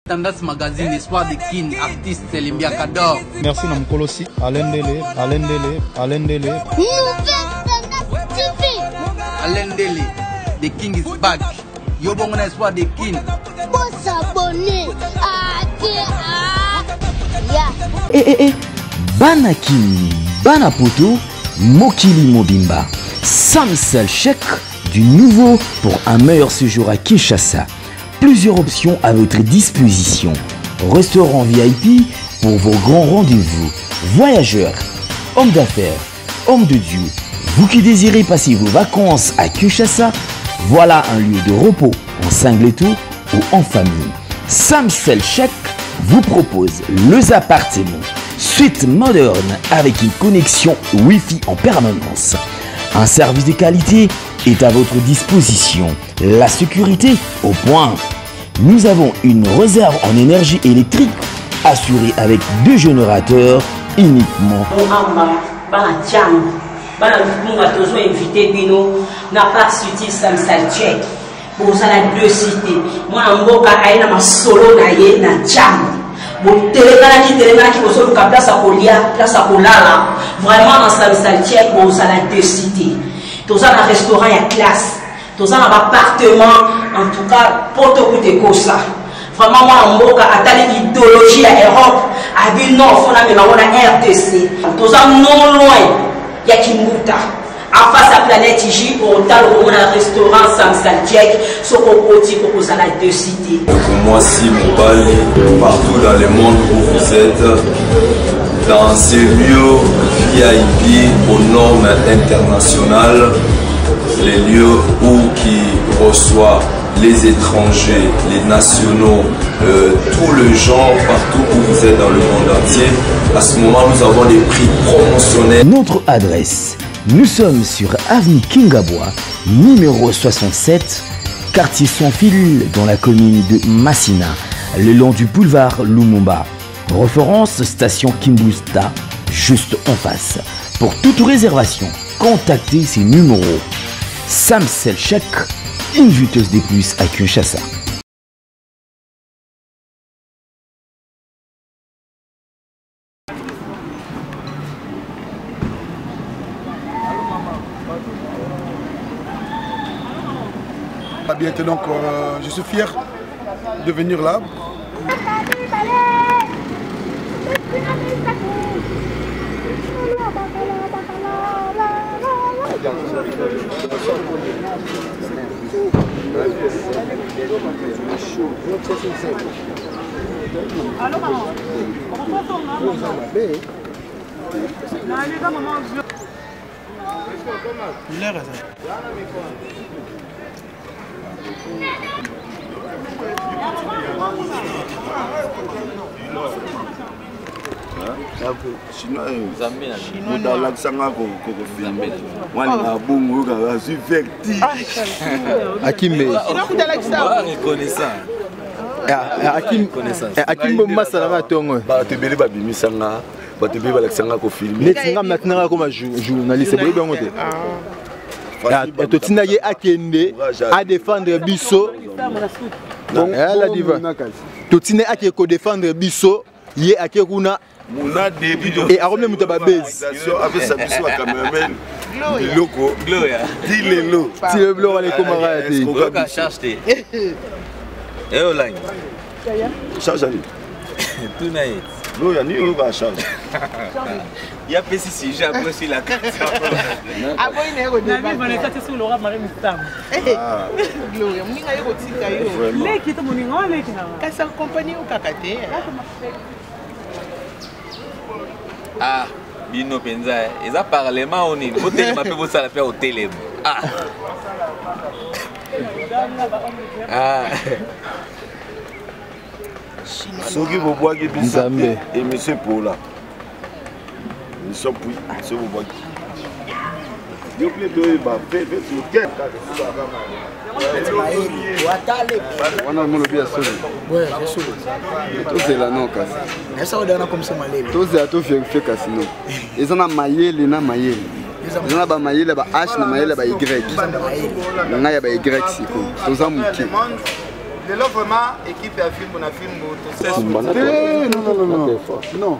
Tendance Magazine, Espoir de Kin, artiste Limbia Kador. Merci Namkolosi, Alain Dele. Alain Dele, the King is back. Yo bon Espoir de Kin. Faut s'abonner. Banakini, Banapoto, Mokili Mobimba. Samsel chèque du nouveau pour un meilleur séjour à Kinshasa. Plusieurs options à votre disposition. Restaurant VIP pour vos grands rendez-vous. Voyageurs, hommes d'affaires, hommes de Dieu. Vous qui désirez passer vos vacances à Kinshasa, voilà un lieu de repos en singleto ou en famille. Samsel Chèque vous propose les appartements suite moderne avec une connexion Wi-Fi en permanence. Un service de qualité est à votre disposition. La sécurité au point. Nous avons une réserve en énergie électrique assurée avec 2 générateurs uniquement. Pour ça la deux cités. Moi en boka aina ma solo na ye na jam. Bon téléphone qui vous solo place à colia, place à colala. Vraiment dans sa saltière pour ça la deux cités. Tout ça dans restaurant et classe. Tout ça dans appartement en tout cas pour te coûter comme ça. Vraiment moi en boka atali idéologie à Europe. A vu non faut na mais on a RDC. Tout ça non loin. Ya Kimbuta. En face à Planète J, au tal où on a un restaurant Samsal Jack, ce qu'on peut dire pour ça deux cités. Pour moi, si mon balai, partout dans le monde où vous êtes, dans ces lieux VIP aux normes internationales, les lieux où qui reçoivent les étrangers, les nationaux, tout le genre, partout où vous êtes dans le monde entier, à ce moment, nous avons des prix promotionnels. Notre adresse. Nous sommes sur avenue Kingabois, numéro 67, quartier Sans Fil, dans la commune de Massina, le long du boulevard Lumumba. Référence station Kimbusta, juste en face. Pour toute réservation, contactez ces numéros. Samsel Chèque, une juteuse des plus à Kinshasa. Bientôt donc je suis fier de venir là. à défendre Bisso. Donc, la diva. Totine a qui défendre Bisso, yé a qui kuna et a même mutababez. Avec sa Bisso à cameraman. Loco. Gloria. Dis-le-le. Si le blanc allait camarades. On va chercher. Et online. Charge ali. Tout naïf. Non, il y a ni où va charger. Il y a PC si j'ai apprécié la carte. Ah bon, il est au début. Mais ça c'est sur Laura Marie Mistam. Gloria, mon gars est au tika. Les qui te mon gars les qui. Qu'est-ce que compagnie au kakate? Ah, Bino Penza, ils a parlement on est. Vous télé m'appelle vous ça la faire au télé. Ah. Ah. Soki Boboagi Bissambé et monsieur Paula. Nous sommes puis, monsieur Boboagi. Dieu plaît de fait sur quel on a mon bien solo. Ouais, c'est solo. Tout c'est là non casse. Mais ça on donne comme ça malé. Tout c'est à tout fait casino. Ils ont mayele na mayele. Ils ont ba mayele ba H na mayele ba Y. Na ya ba Y siko. Tout ça muki. lelo vraiment équipe ya film na film non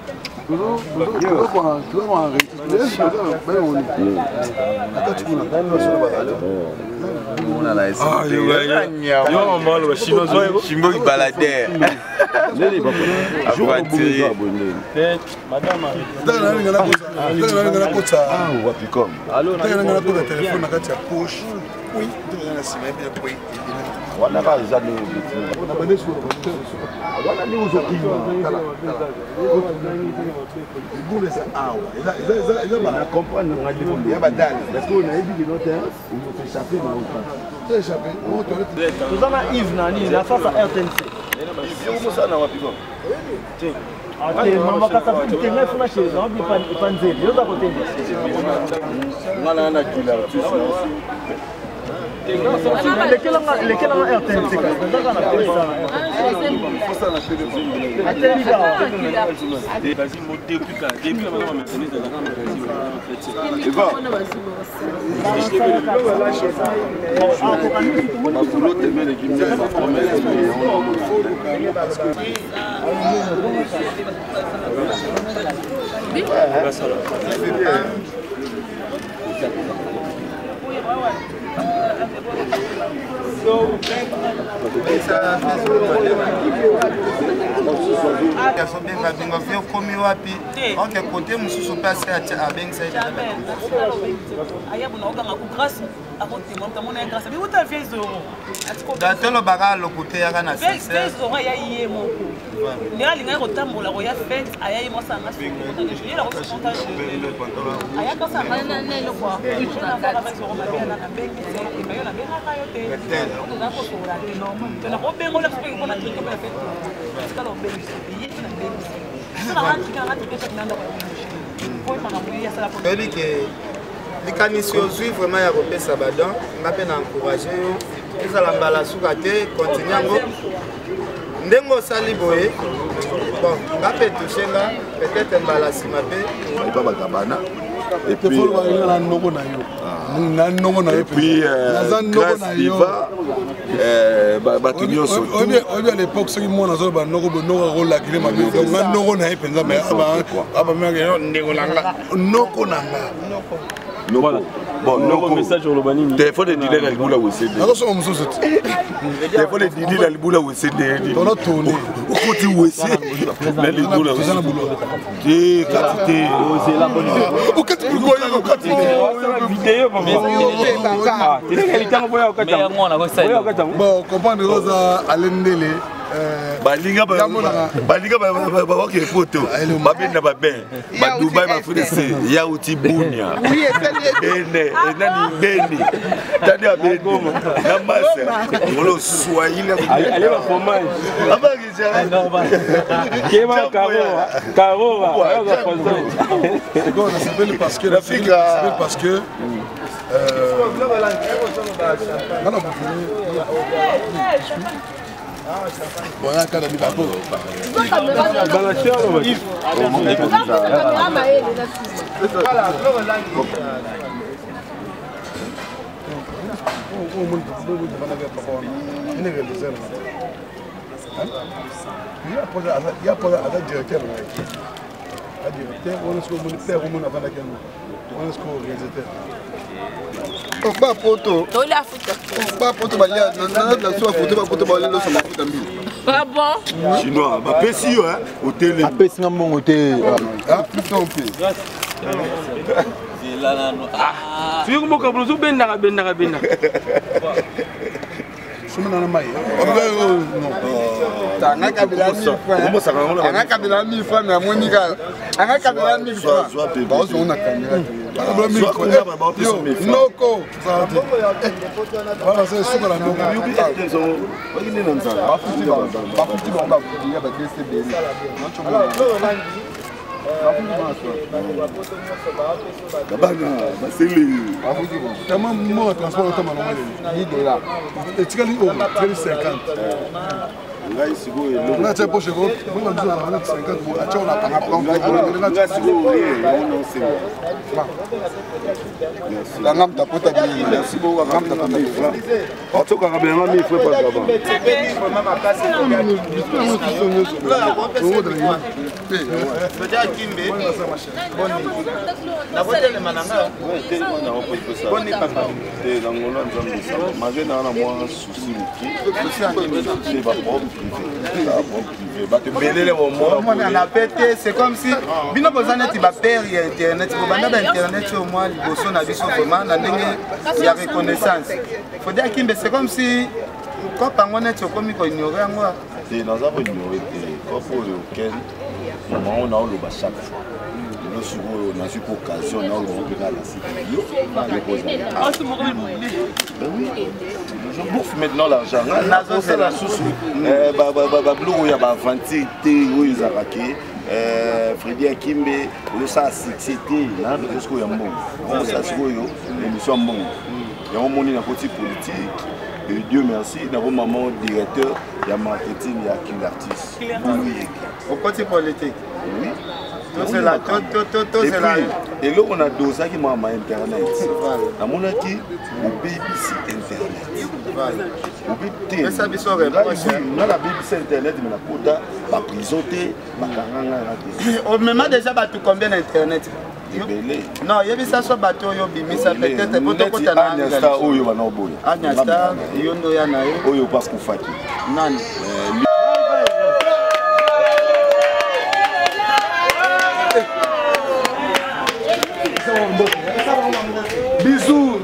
komi wapi oke kote mosusu mpe abengisa datolobaka lokute yaka na oyebi ke likanisi ozwi vraiment ya kopesa badon nga mpe na encourage yo ezala mbala suka te continue yango ndenge osali boye bon nga mpe touche nga peut-être mbala nsima mpe ebabakabana et puis na noko na yo na noko na yo puis grâce diva bato nyonso oyebi à l'époque soki mwana azoyo banoko bonoko akolakile mabe donc nga noko na ye mpenza me abameke ndeko na nga noko na nga bon noko message sur le banini téléphone edile na libula wesende nakosoma mosusu te téléphone edili na libula wesende tona tone okoti wese na libula te kati te okati koya okati vidéo bon comprendre koza alendele balinga bakokele poto babenda babe badubai bafudese yauti bunia bene enani beni tani abeni na masa ngolo swahili ale ba fromage Kema Karova ça s'appelle parce que bon, là, quand on dit pas pour. Il y a pas de directeur. On est ce qu'on peut faire au monde avant la caméra. On est ce qu'on réalisateur. Pas photo. Pas photo, la soie photo, pas photo, la soie photo. Ah bon? Chinois, bah pessi hein, hôtel. Ah pessi na mon hôtel. Ah plus on peut. Ah, tu veux que mon kabouzo benda. Sumana na mai. Tanga kabila mi frère. Anga kabila mi frère mais monika. Anga kabila mi frère. Ba ozo na kamera. Noko. Voilà, c'est super la noko. Comment moi transport autant $10 et tu as dit 50. nga tia poche ko bonga biso na 50 bo atia na panga plan la ngam ta pota bien merci beaucoup ngam ta pota bien auto ka bien ngam il faut pas là-bas c'est comme si bino bozana ti ba père ya internet bo banda ba internet au moins liboso na biso vraiment na ndenge ya reconnaissance faut dire Kimbe c'est comme si quand pango net comme ko ignorer ngo c'est dans un ignorer quand pour lequel moment on a le bas chaque fois nous souvent on a eu occasion on a le je bouffe maintenant l'argent c'est la source blou ya ba vanté où ils a raqué Freddy Kimbe le ça c'était là parce que y a bon ça c'est l'émission bon il y a un monde dans côté politique et Dieu merci d'avoir maman directeur il y a marketing il y a qui l'artiste au côté politique oui c'est la et là on a dosé qui m'a internet na mona qui au BBC internet mais ça biso na la BBC internet mais la kota ba prison té ba kanganga au même déjà ba tout combien internet non il y a ça soit bateau yo bimisa peut-être poto kota na Agnasta oyo bana oboya Agnasta yondo ya na yo oyo pas kufaki nani bisous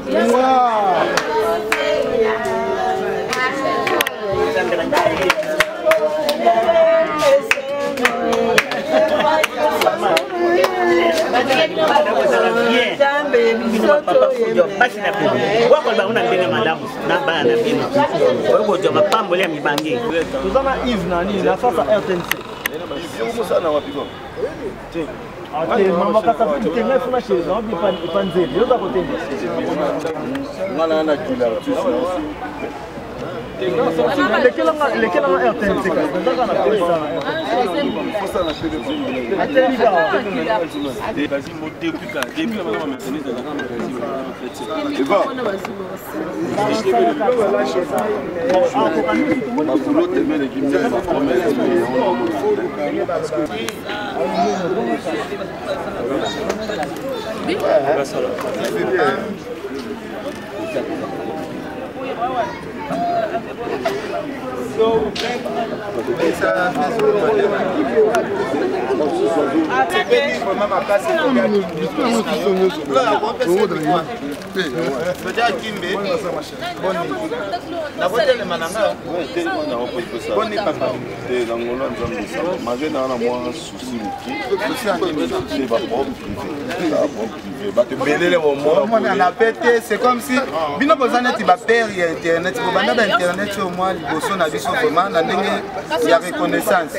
c'est comme si bino bozana ti ba père ya internet bo banda ba internet au moins liboso na biso vraiment na ndenge ya reconnaissance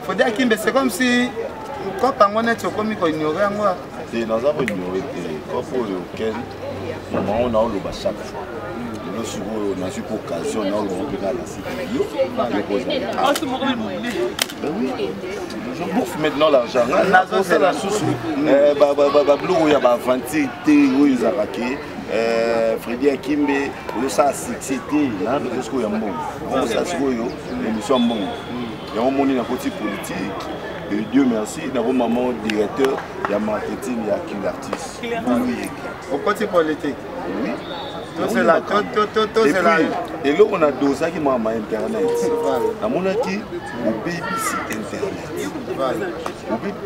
faut dire Kimbe c'est comme si quand pango net comme ko ignorer ngo c'est dans un ignorer quand pour lequel moment on a le bas chaque fois nous souvent on a eu occasion on a je bouffe maintenant l'argent c'est la source blou ya ba vanté où ils a raqué Freddy Kimbe le ça c'était là parce que y a bon ça c'est l'émission bon il y a un monde dans côté politique et Dieu merci d'avoir maman directeur il y a marketing il y a qui l'artiste au côté politique oui c'est la et là on a dosé qui m'a internet na mona qui au BBC internet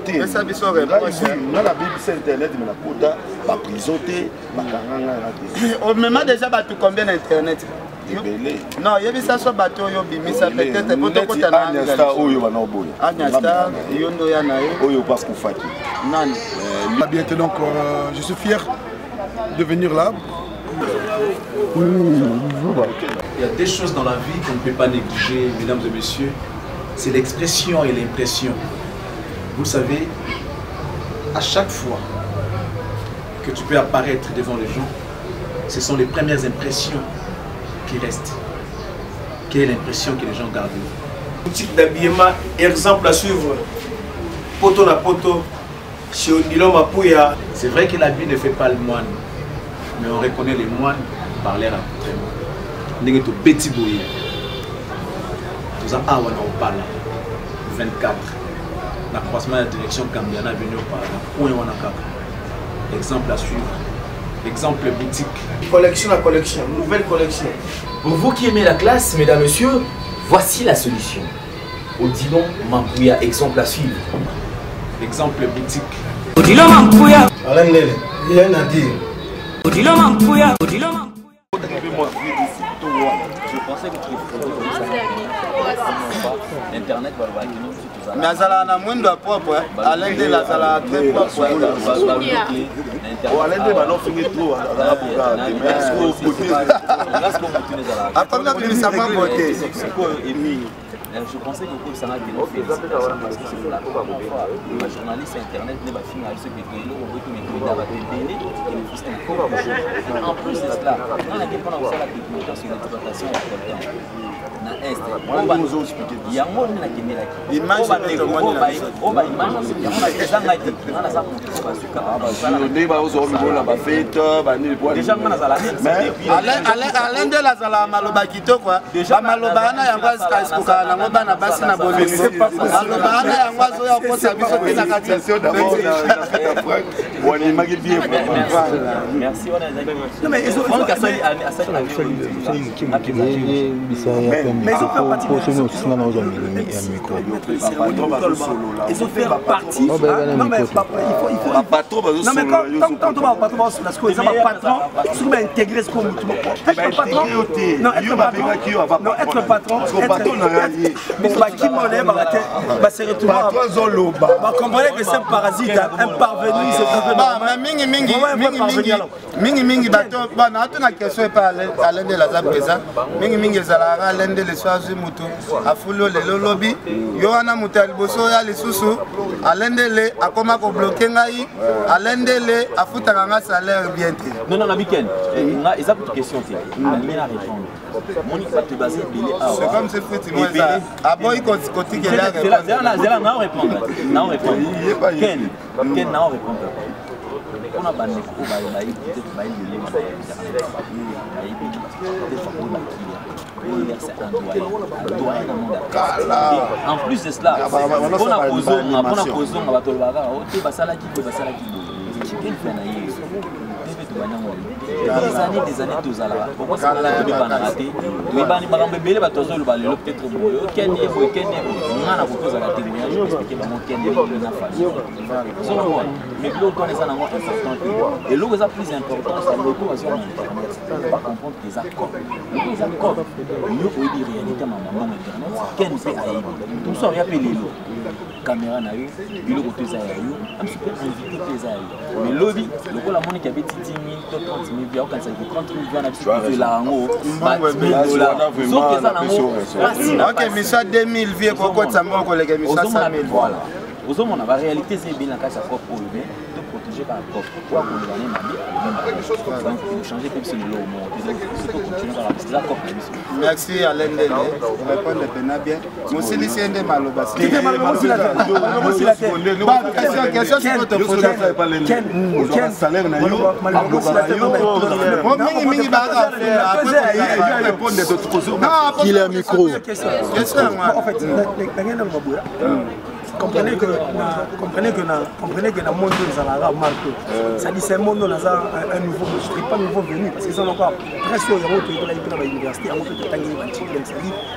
mais ça biso na la BBC internet mais la kota ba prison té ba kanganga au même déjà ba tout combien internet non il y a ça soit bateau yo bimisa peut-être poto kota na Agnasta oyo bana oboya Agnasta yondo ya na yo oyo pas kufaki nani bien donc je suis fier de venir là. Il y a des choses dans la vie qu'on ne peut pas négliger, mesdames et messieurs. C'est l'expression et l'impression. Vous savez, à chaque fois que tu peux apparaître devant les gens, ce sont les premières impressions qui restent. Quelle est l'impression que les gens gardent? Boutique d'habillement, exemple à suivre. Poto na poto, chez Odilon Mapouya. C'est vrai que la vie ne fait pas le moine, mais on reconnaît les moines par leur accoutrement. Nous sommes petit bouillé. Nous avons un parle 24. La croisement de la direction Cambiana venu par exemple à suivre. Exemple boutique. Collection à collection, nouvelle collection. Pour vous qui aimez la classe, mesdames, messieurs, voici la solution. Odilon Mapouya, exemple à suivre. Exemple boutique. Odilon Mapouya. Alain Lele, rien à dire. Odilon Mapouya. Odilon Mapouya. Je pensais que tu Internet mais azala na mwendo propre Alain de la sala très propre Alain de ballon fini trop je pensais que ça allait bien parce que c'est la première fois ma journaliste internet n'est pas fini avec ce que tu en plus de cela on a dit pendant ça la technique sur l'exploitation il y a un monde qui est là l'image Alain de la sala maloba kitoko déjà maloba na yango esikoka nango bana basi na bolingo maloba na yango azoya kosa biso pe na kati merci non mais ils ont ils ont fait partie. Non mais il faut. Non mais quand on va au patron, parce que les patrons sont intégrés ce qu'on dit. Être patron. Non, être patron. Non, être patron. Mais qui m'en est baraté. Bah c'est retour. Bah comprenez que c'est un parasite, un parvenu. Mingi bato bana atuna question e pa Alain de la présent mingi ezalaka Alain de leswazi mutu afulo lelo lobi yo wana mutu aliboso ya lisusu Alain de le akoma ko bloquer ngai Alain de le afutaka nga salaire bien te non na weekend nga eza une question te na bien répondre moni pas te baser belé a c'est comme ce petit moi ça aboy côté que là zela na répondre ken na répondre on a banné ko ba na yi peut-être ba yi en plus de cela on a posé on va te le bagarre ok basala qui quel fait na yi des années tous à la pourquoi ça n'a pas raté tu vas ni barambe belé ba tozo le balé peut-être boyo ken on a beaucoup à la témoignage expliquer comment ken na famille mais l'autre on est ça important et l'autre est plus important c'est le retour sur internet pas comprendre les accords les accords mieux pour dire réalité maman internet ken fait aïe tout ça il y a appelé caméra na yo bilo côté ça yo un petit peu invité les aïe mais lobby le ko la monnaie qui avait 10 000 30 000 bien quand ça dit 30 000 bien na petit la ngo OK mais ça 2000 vie ko ça mon collègue mais ça 5000 voilà aux hommes on a la réalité c'est bien la casse à propre de protéger par propre quoi pour les années donc changer comme si le lot merci Alain Dele on répond de bien monsieur Lycée Maloba question sur votre projet quel salaire na yo mingi ba répondre d'autres choses qui le micro question en fait comprenez que dans le monde de Zalara, ça dit c'est un monde où on a un nouveau, je ne pas nouveau venu, parce que c'est encore presque au Yaro, il y a l'université,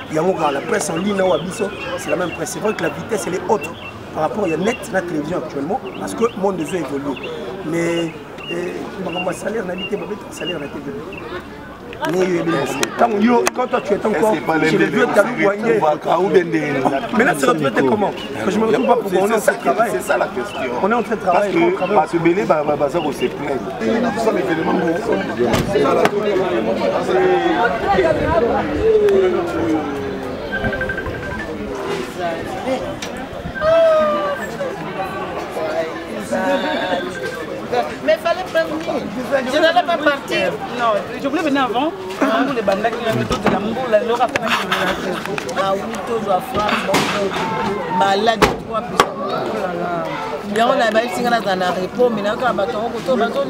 il y a la presse en ligne, c'est la même presse. C'est vrai que la vitesse elle est haute par rapport à net, la télévision actuellement, parce que le monde de jeu évolue. Mais le salaire n'a pas été salaire n'a été quand toi tu es encore chez les vieux talons poignés. Mais là, c'est retraité comment? Je me retrouve pas pour on est en train de travailler. C'est ça la question. On est en train de travailler. Parce que Bélé va se plaindre. Ça les éléments. mais il fallait prévenir. Je n'allais pas partir. Non, je voulais venir avant. Les bandes qui ont de la moule, leur après. Ah oui, tout à France, malade de 3 puissants. On a des gens qui sont dans la repos, mais on a des gens qui sont dans la repos.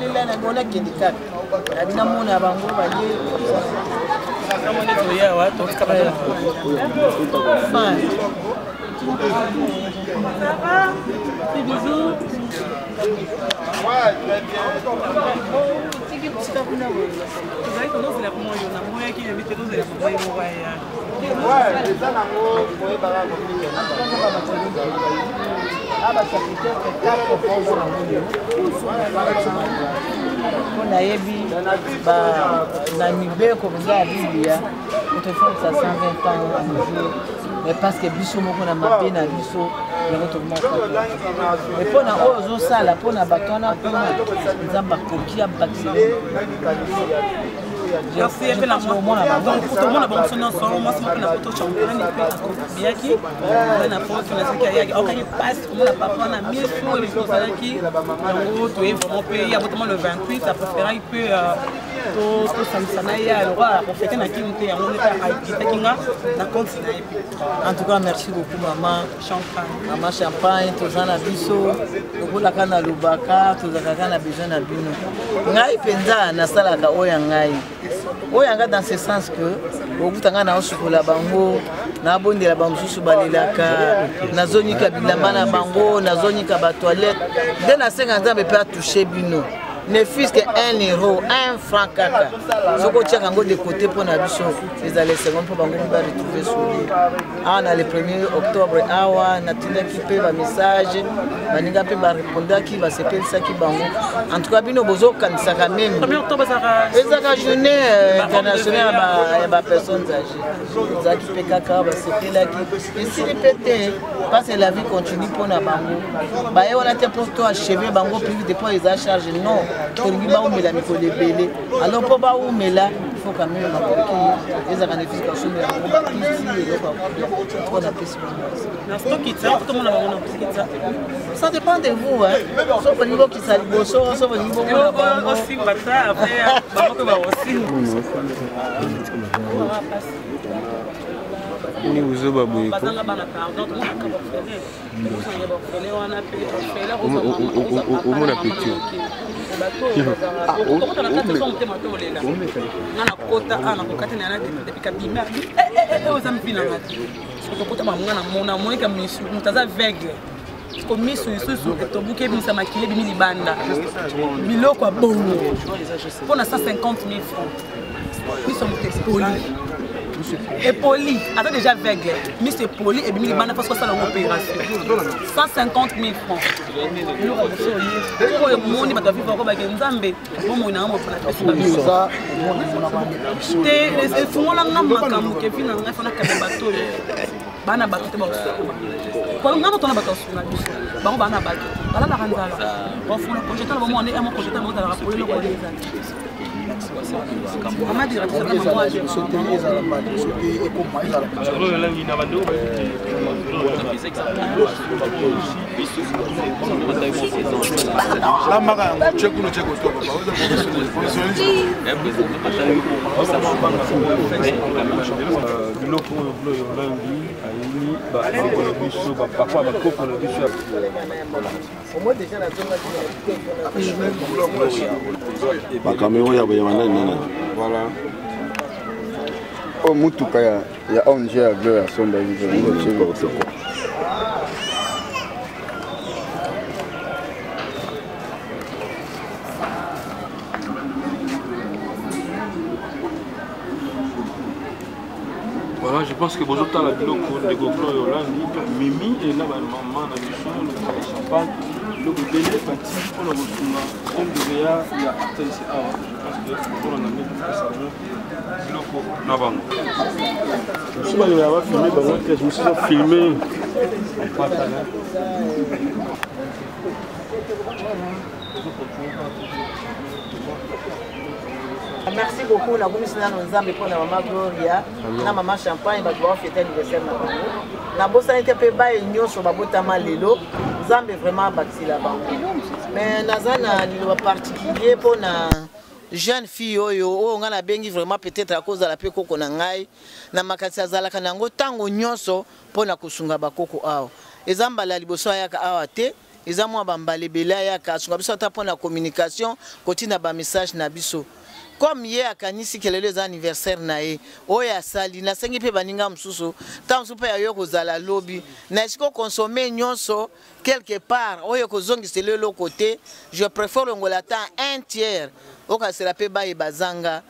Des bisous. On a ébi na mibeko za Biblia autrefois ça 120 ans mais parce que biso moko na mabe na biso mais pona ozo sala pona batona pona nzamba kokia bakile merci un peu la moment là donc tout le monde a bon son ensemble moi c'est na photo champion ni pe bien qui na photo na qui ya okani passe on a pas na 1000 francs et tout ça qui donc tu es vraiment payé absolument le 28 ça préféra il peut tout samsana ya le roi pour fêter na kimte ya on est à kinga na compte en tout cas merci beaucoup maman champagne tozana biso lokola kana lubaka tozaka na besoin na bino ngai penza na sala ka oya ngai oyanga dans ce sens que okutanga na osukola bango na bondela bango susu balelaka na zoni ka bilamba na bango na zoni ka ba toilette dès na 50 ans be peut toucher bino ne fût-ce que 1 euro, 1 franc kaka. Ce que tu as de côté pour la bicho, les allées secondes pour bango va retrouver sur lui. On a le 1er octobre, awa natina qui peut un message, maninga peut répondre qui va se payer ça qui bango. En tout cas, bino bozo kan ça quand même. 1er octobre ça la journée internationale à personnes âgées. Ça qui peut kaka va se payer là qui. Et si les pété, parce que la vie continue pour na bango. Bah et on a été pour toi achever bango plus vite depuis les charges non. Alors pour Baoumela, il faut quand même les organisations ça dépend de vous. Sauf au niveau qui s'allie, sauf au niveau aussi ni uzoba boyeko omona petit pour 150 000 francs. Nous sommes polis. Et poli, attends déjà aveugle. Mais c'est poli et bien il parce que ça la opération. 150 000 francs. Pour le monde il va vivre encore avec Nzambe. Bon moi na mo pour ça. C'est fond la ngamba comme que vient na fana ka bateau. Bana bateau te ba. Quand on a ton bateau sur la biche. Ba bana bateau. Bala la ranzala. Bon faut le projet là moment on est un projet là on va rappeler le projet. Comment dire ça moi je sauter les alamades sauter et comment ils allaient la langue na bando la mara check no check to biloko oyo olangi ayini bakolo biso bapapa bakokolo biso bakamero ya boyamana nini voilà o mutuka ya ONG ya Gloire Sonda hivi Voilà, je pense que vous avez la biloko de Goglo et Hollandi, Mimi et là, maman, la bichon, le champagne, le bébé, parti, on a reçu un de Réa, il y a Artel, c'est Awa. Je pense que on a mis pour ça, biloko, Navan. Je suis allé là-bas filmer, je me suis filmé. Merci beaucoup na commission na Nzambe pour la maman Gloria na maman Champagne ba doit fêter l'anniversaire na bango na bosa n'était pas ba nyonso ba botama lelo Nzambe vraiment bâti la bango Mais nazana liloba particulier pour na jeune fille oyo nga na bengi vraiment peut-être à cause de la pe koko na ngai na makati azalaka nango tango nyonso pour na kusunga bakoko awa ezambala liboso ayaka awa te ezamwa bambale bela yaka sunga biso ta pour na communication kotina ba message na biso comme hier à Kanisi qui est les anniversaire nae oya sali na sengi pe baninga msusu tant soupe ya yo kozala lobby na esiko consommer nyonso quelque part oyo kozongi c'est le côté je préfère ngola ta un tiers oka sera pe baye bazanga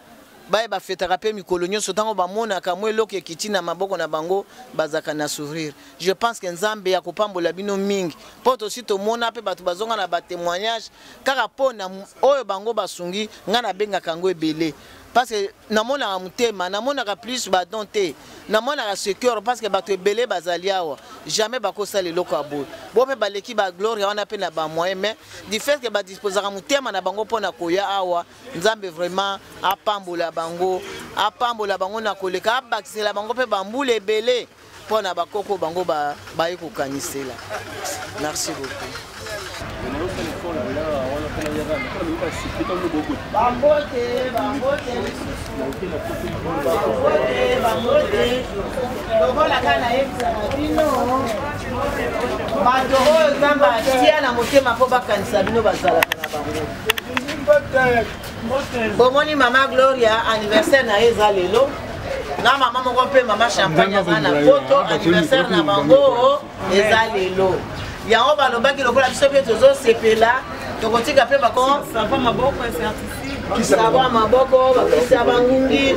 baye ba fetaka pe mikolo nyonso tango ba mona ka mwe loko ekitina maboko na bango bazaka na sourire je pense que nzambe ya kopambola bino mingi poto si to mona pe batu bazonga na ba témoignage kaka pona oyo bango basungi ngana benga kango ebele parce que namona mutema namona ka plus ba donté namona ka secure parce que batu ebele bazaliawa jamais bakosa le loko abo bo pe baleki ba gloire wana pe na ba moyen mais du fait que ba disposer mutema na bango pona koya awa nzambe vraiment apambola bango na koleka abakisela bango pe bambule ebele pona bakoko bango ba yeko kanisela. Merci beaucoup. Bomoni Mama Gloria anniversaire na eza lelo na mama moko pe mama champagne na photo anniversaire na bango eza lelo yango balobaki lokola biso pe tozo sepela tokotika pe bako sava maboko certifié sava maboko bakisa bangungi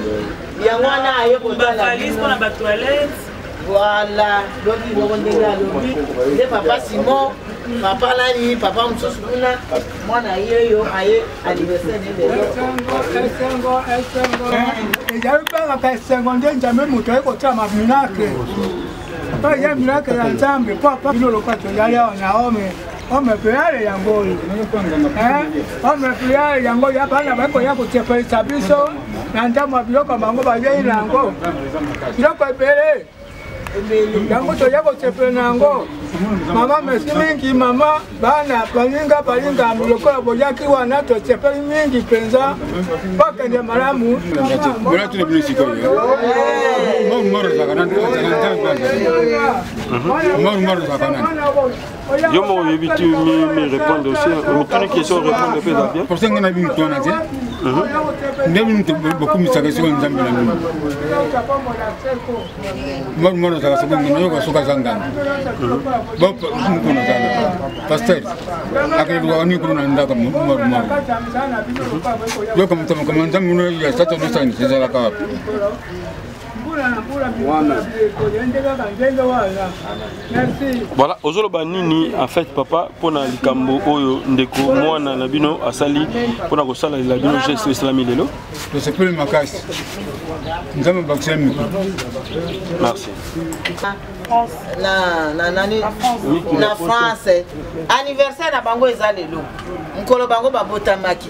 yango na ayo kotala valise pour la toilette voilà lobi loko ndenga lobi le papa Simon papa nani papa msusu kuna mwana yeyo aye anniversaire lelo ejaluka ka seconde njame muto ekotama minake pa ya minake ya nzambe papa bino lokato yali na ome peyale yango ome peyale yango ya bana bako ya kutepelisa biso na ndamo biloko bango bayei nango biloko ebele yango to yako tepele nango mama merci mingi mama bana balinga miloko boyaki wana to tepele mingi penza paka ndia malamu bona tule bilisiko yo moro zakana yo mo yebitu me répondre aussi une question répondre peu bien pour ça ngana bi mutona te ndem beaucoup misaka siko nzambe na mimi moro zakana siko ngino ko suka zangana bop kuna zana pastor akali wani kuna ndaka moro yo kama nzambe no ya sato no sani sezala ka voilà ozoloba nini en fait papa pona likambo oyo ndeko mwana na bino asali pona kosala la bino geste islami lelo to sepele makasi nzambe bakisemi merci na France anniversaire na bango eza lelo mukolo bango babotamaki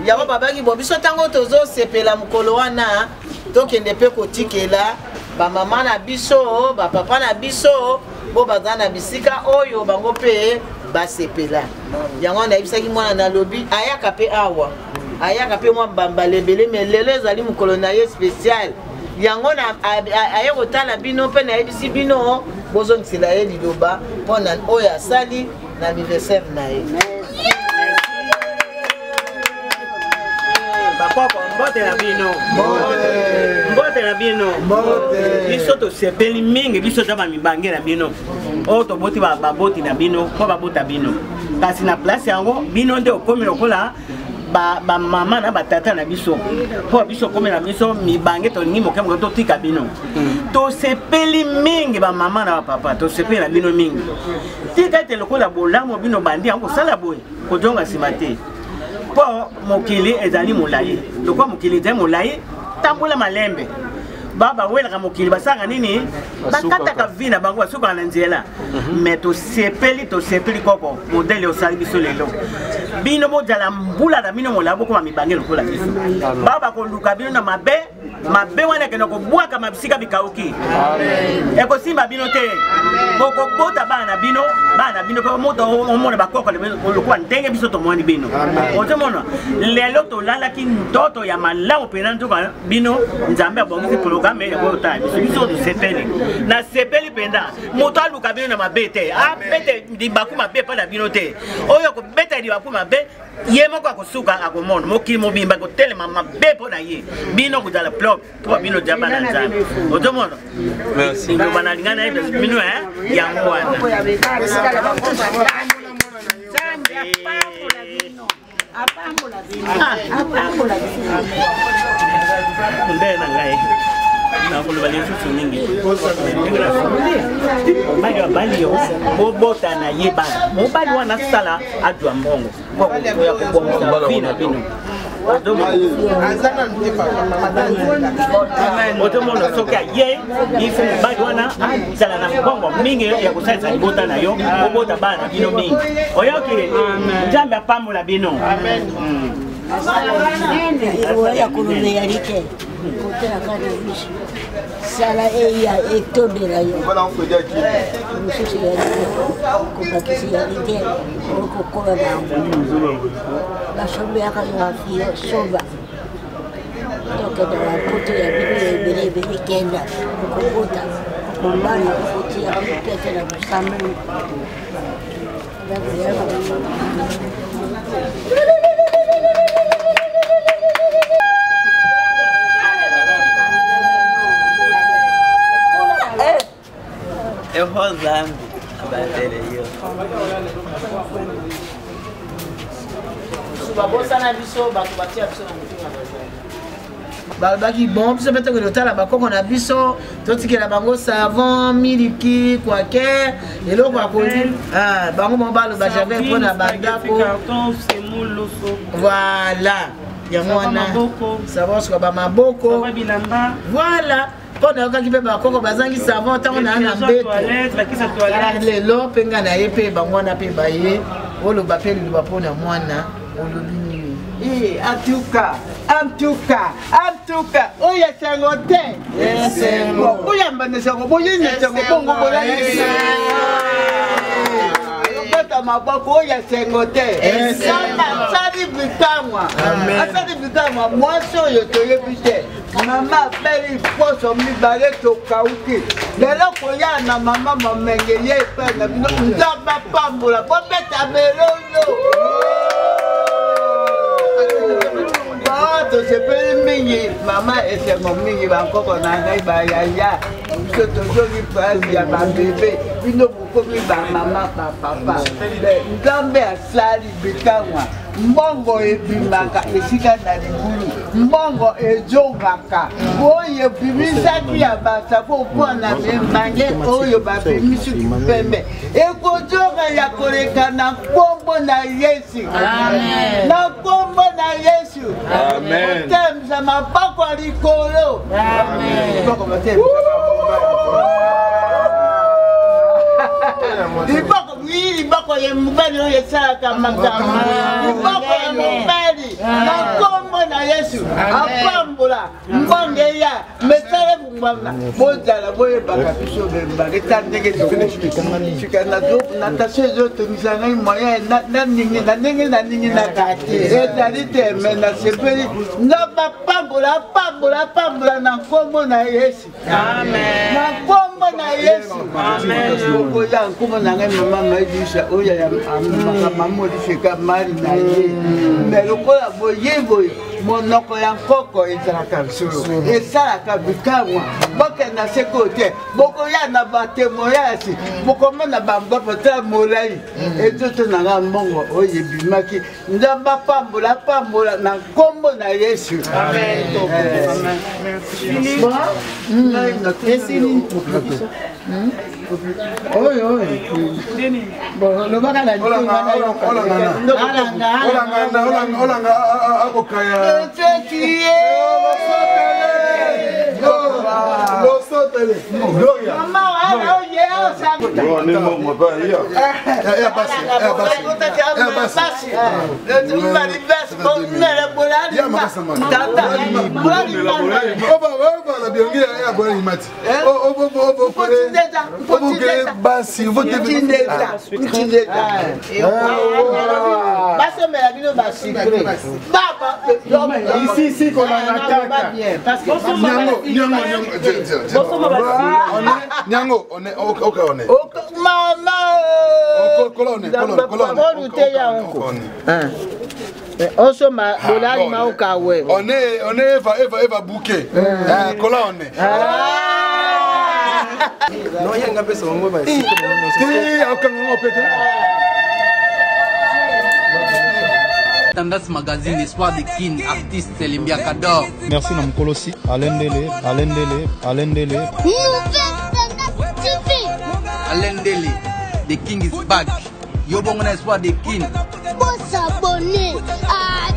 yango babaki bo biso tango tozo sepela mukolo wana tokende pe kotikela ba mama na biso ba papa na biso bo baza na bisika oyo bango pe basepela yango na ibisaki mwana na lobi ayaka pe awa ayaka pe mwa bambalebele mais lelo ezali mukolo na ye spécial yango na aye kotala bino pe na yebisi bino bozongisela ye liloba mpona oyo asali na anniversaire na ye. Papa, mbote na bino. Mbote na bino. Biso to sepeli mingi biso taba mibange na bino. O to boti ba boti na bino, ko ba bota bino. Kasi na place yango bino nde okomi lokola ba mama na ba tata na biso. Po biso komi na biso mibange to ngimo kemo to tika bino. To sepeli mingi ba mama na ba papa, to sepeli na bino mingi. Tika te lokola bolamo bino bandi yango sala boy. Ko jonga simate. Po mokili ezali molayi lokwa mokili ezali molayi tambola malembe baba welaka mokili basanga nini bakataka vina bango basuka na nzela mais to sepeli koko modele osali biso lelo bino bozala mbula na bino molabo koma mibange lokola biso baba koluka bino na mabe mabe wana ke nako bwaka mabisika bikauki eko simba bino te boko bota bana bino ko moto omona bakoko lokwa ndenge biso to mwani bino otomona lelo to lala ki ndoto ya malamu pena ntoka bino nzambe abongisi programme ya bota biso to sepeli na sepeli penda moto aluka bino na mabe te apete dibaku mabe pa na bino te oyo ko beta dibaku mabe ye moko akosuka akomona mokili mobimba kotelema mabe po na ye bino kuzala plop to bino jamba na nzambe otomona merci ndo banalingana bino yango wana ndena ngai na kuluba lesusu mingi mobali wa bali yo bobota na ye bana mobali wana sala adwa mbongo ya kubonga bina bino otomona soki aye ifo mobali wana azala na mbongo mingi ya kosalisa libota na yo obota bana bino mingi oyoki nzambe apambola bino ya kulubeya like kotela kana biso sala eya etondela yo mosusu ya kopakisi ya lite okokola bango basombeyaka noafio soba tokendela koto ya bino ebele ebele kenda okobota okombana okotia kopetela mosambe Zambi abatele yo babosa na biso bato batia biso na mutu balobaki bon biso mpe tokende otala bakoko na biso totikela bango savon miliki kwake eloko akoli bango mo baloba javel mpo na bandako voilà yango wana savon soka bamaboko voilà mpo nayokaki mpe bakoko bazangi savon ntango naa na mbeto lelo mpe ngai na ye mpe bango wana mpe baye oloba mpe liloba mpo na mwana olobi nini antuka oyo esengo te oyamba nesengo boyini esengo bongo bolalisa obota maboko oyo esengo te asali bikamwa mwasi oyo toyebi te mama abeli poso mibale tokauki lelo koya na mama mamenge ye epai na bino nzamba pambola bobeta belolo tosepeli mingi mama esengo mingi bankoko na ngai bayaya biso tozongi pasi ya babebe bino bokomi bamama bapapa nzambe asali bikamwa mbongo ebimaka esika na libulu mbongo ezongaka oyo ebimisaki ya basabo mpona membange oyo babimisi kupembe ekozonga ya koleka na nkombo na yesu na nkombo na yesu otemisa maboko ya likolo liboko ya mobali oyo esalaka makambo liboko ya mobali na nkombo na yesu apambola mbongo eya mesala bungwanga bozala boyebaka biso bembanga eta ndenge sika natation ezotongisa ngai moyen na ndenge nakati ezali te me nasepeli nga bapambola na nkombo na yesu na nkombo na yesu okoya nkombo na ngai mama maidisa oyo ya mama odifeka mari na ye me lokola boye monoko ya nkoko ezalaka solo esalaka bikamwa bokenda seko te bokoya na batemoyasi bokomona bambopo ta molai ezoto na nga mbongo oyo ebimaki nzambe apambola na nkombo na yesu esili oyo lobaka na olanga akokaya mama wana oye Ici, qu'on a Nyango, on est Eva Bouquet. Non, il y a un peu de Tendance Magazine, Espoir de Kin, artiste Limbia Kador. Merci Namkolosi, Alain Dele. Alain Dele, the King is back. Yobongona Espoir de Kin. Pour s'abonner à